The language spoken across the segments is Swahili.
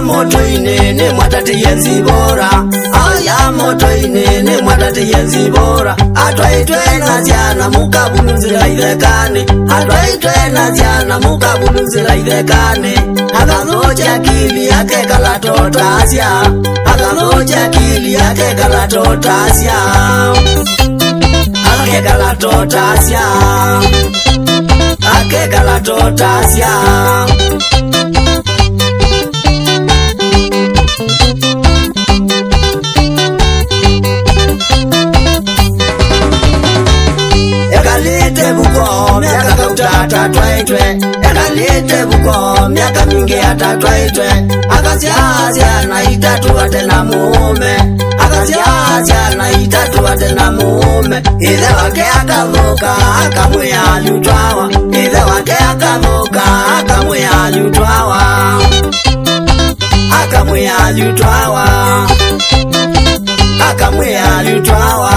moto inene mwatati yenzibora aya moto inene mwatati yenzibora atwaitwe na jana mukabuluzira idekane atwaitwe na jana mukabuluzira idekane akazoja kili yake kalatotasya akazoja kili yake kalatotasya ake kalatotasya ake kalatotasya ekalite buko miaka kautata twaitwe ekalite buko miaka mingi atatwaitwe akasiasya na itatuwa tena muume akasiasya na itatuwa tena muume ithe wake akavuka akamwia lyutwawa ithe wake akavuka akamwia lyutwawa akamwia lyutwawa akamwia lyutwawa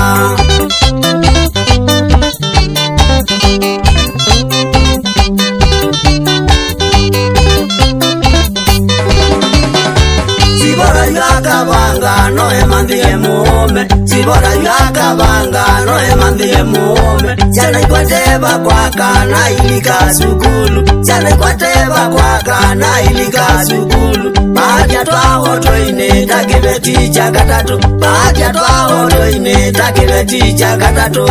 Sibora yakabanga no emandie mume Sibora yakabanga no emandie mume Jana ikwateba kwaka na ilika sukulu Jana ikwateba kwaka na ilika sukulu Baadya twaho toine takibeti chakatatu Baadya twaho toine takibeti chakatatu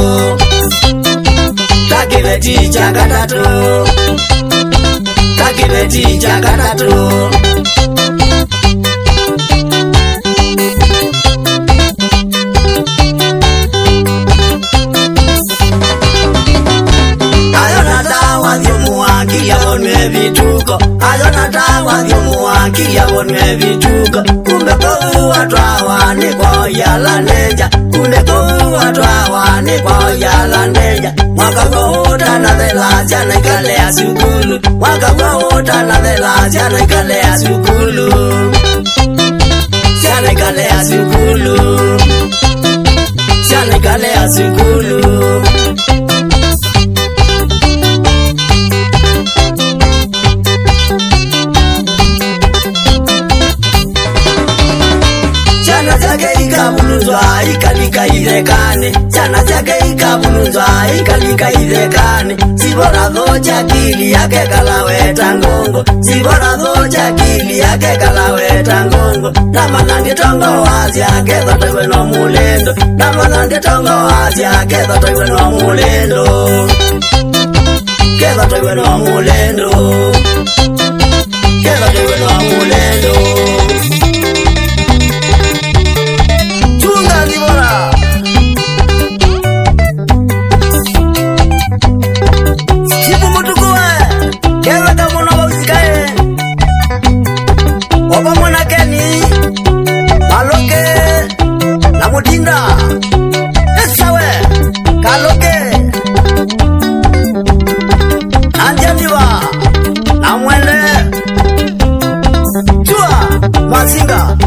Takibeti chakatatu Takibeti chakatatu Yabonwe vituko Ayona tawa vyumuwa Yabonwe vituko Kumbe kuwa twawa ni kwa yala neja Kumbe kuwa twawa ni kwa yala neja Mwaka kuhuta na dhela jana ikalea sukulu Mwaka kuhuta na dhela jana ikalea sukulu Jana ikalea sukulu Jana ikalea sukulu Chana chake ikabuluzwa ikalika idekane Chana chake ikabuluzwa ikalika idekane Sibora dhoja kili yake kalaweta ngongo Sibora dhoja kili yake kalaweta ngongo Namanange tongo wazia ketha toiwe no mulendo Namanange tongo wazia ketha toiwe no mulendo Ketha toiwe no mulendo Ketha toiwe no mulendo Mazinga